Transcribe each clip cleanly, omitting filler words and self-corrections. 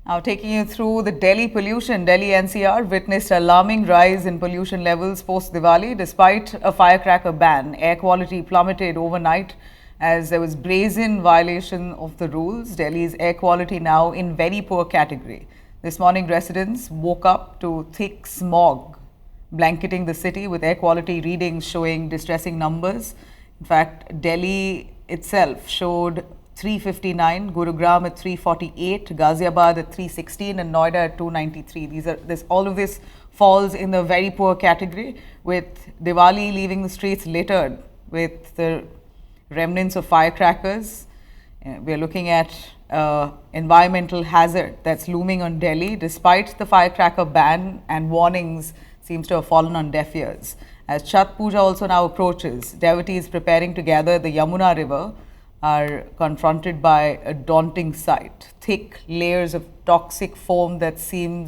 Now taking you through the Delhi pollution, Delhi-NCR witnessed alarming rise in pollution levels post-Diwali. Despite a firecracker ban, air quality plummeted overnight as there was brazen violation of the rules. Delhi's air quality now in very poor category. This morning residents woke up to thick smog blanketing the city with air quality readings showing distressing numbers. In fact, Delhi itself showed 359, Gurugram at 348, Ghaziabad at 316 and Noida at 293. All of this falls in the very poor category, with Diwali leaving the streets littered with the remnants of firecrackers. We are looking at environmental hazard that's looming on Delhi, despite the firecracker ban and warnings seems to have fallen on deaf ears. As Chhat Puja also now approaches, devotees preparing to gather the Yamuna river are confronted by a daunting sight. Thick layers of toxic foam that's seen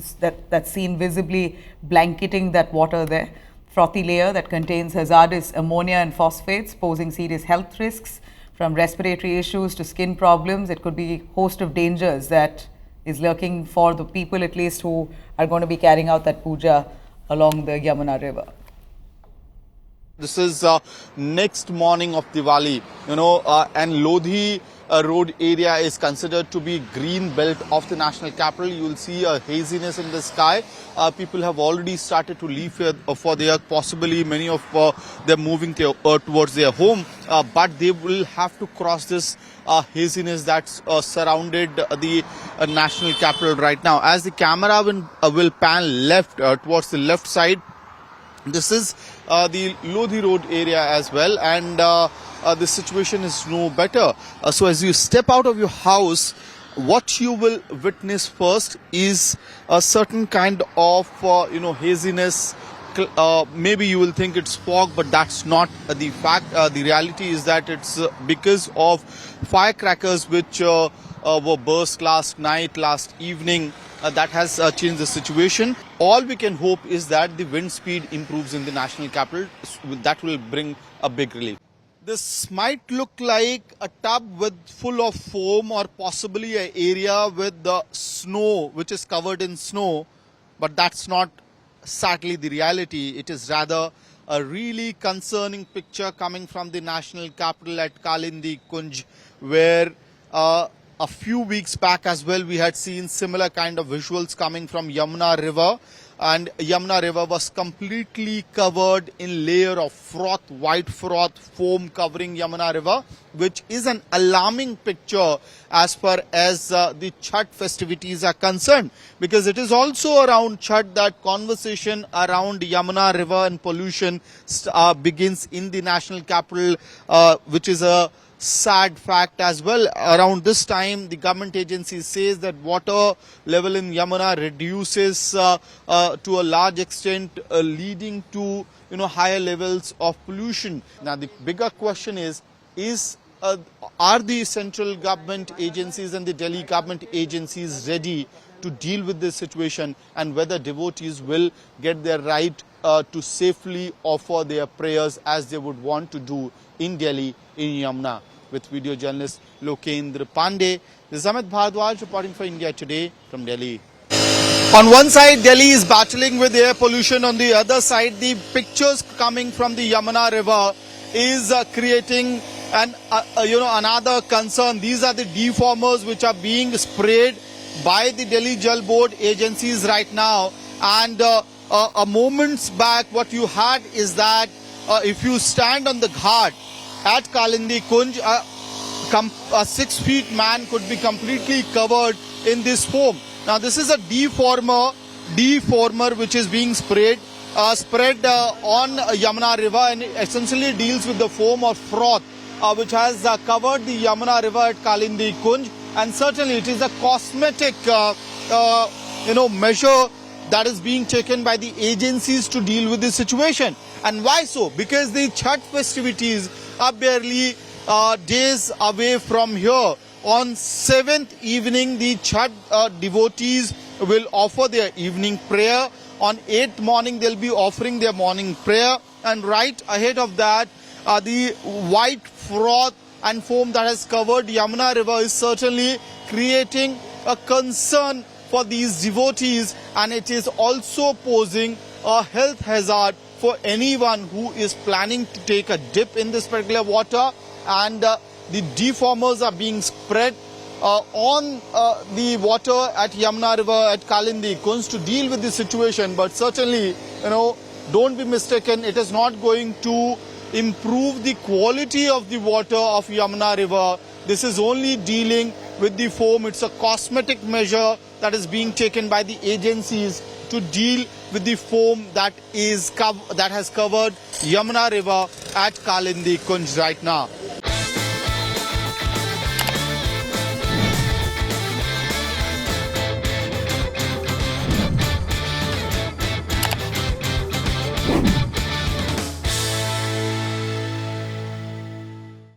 visibly blanketing that water there. Frothy layer that contains hazardous ammonia and phosphates, posing serious health risks from respiratory issues to skin problems. It could be a host of dangers that is lurking for the people, at least, who are going to be carrying out that puja along the Yamuna river. This is next morning of Diwali, and Lodhi road area is considered to be green belt of the national capital. You will see a haziness in the sky. People have already started to leave here for their, possibly many of them moving towards their home, but they will have to cross this haziness that's surrounded the national capital right now. As the camera will pan left towards the left side, this is the Lodhi road area as well, and the situation is no better. So as you step out of your house, what you will witness first is a certain kind of haziness. Maybe you will think it's fog, but that's not the fact. The reality is that it's because of firecrackers which were burst last evening. That has changed the situation. All we can hope is that the wind speed improves in the national capital. That will bring a big relief. This might look like a tub full of foam, or possibly an area with the snow which is covered in snow, but that's not sadly the reality. It is rather a really concerning picture coming from the national capital at Kalindi Kunj, where a few weeks back as well, we had seen similar kind of visuals coming from Yamuna River, and Yamuna River was completely covered in layer of froth, white froth foam covering Yamuna River, which is an alarming picture as far as the Chhat festivities are concerned, because it is also around Chhat that conversation around Yamuna River and pollution begins in the national capital, which is a sad fact as well. Around this time, the government agency says that water level in Yamuna reduces to a large extent, leading to higher levels of pollution. Now the bigger question is are the central government agencies and the Delhi government agencies ready to deal with this situation, and whether devotees will get their right to safely offer their prayers as they would want to do in Delhi, in Yamuna. With video journalist Lokendra Pandey, this is Amit Bhardwaj reporting for India Today from Delhi. On one side, Delhi is battling with air pollution. On the other side, the pictures coming from the Yamuna River is creating another concern. These are the deformers which are being sprayed by the Delhi Jal Board agencies right now. And a moments back, what you had is that if you stand on the ghat at Kalindi Kunj, a 6 feet man could be completely covered in this foam. Now this is a deformer which is being spread on Yamuna River, and essentially deals with the foam or froth which has covered the Yamuna River at Kalindi Kunj. And certainly it is a cosmetic measure that is being taken by the agencies to deal with this situation. And why so? Because the Chhat festivities are barely days away from here. On 7th evening, the Chhat devotees will offer their evening prayer. On 8th morning, they'll be offering their morning prayer. And right ahead of that, the white froth and foam that has covered Yamuna River is certainly creating a concern for these devotees, and it is also posing a health hazard for anyone who is planning to take a dip in this particular water. And the deformers are being spread on the water at Yamuna River at Kalindi, Kunj, to deal with the situation. But certainly, don't be mistaken, it is not going to improve the quality of the water of Yamuna River. This is only dealing with the foam. It's a cosmetic measure that is being taken by the agencies to deal with the foam that has covered Yamuna River at Kalindi, Kunj right now.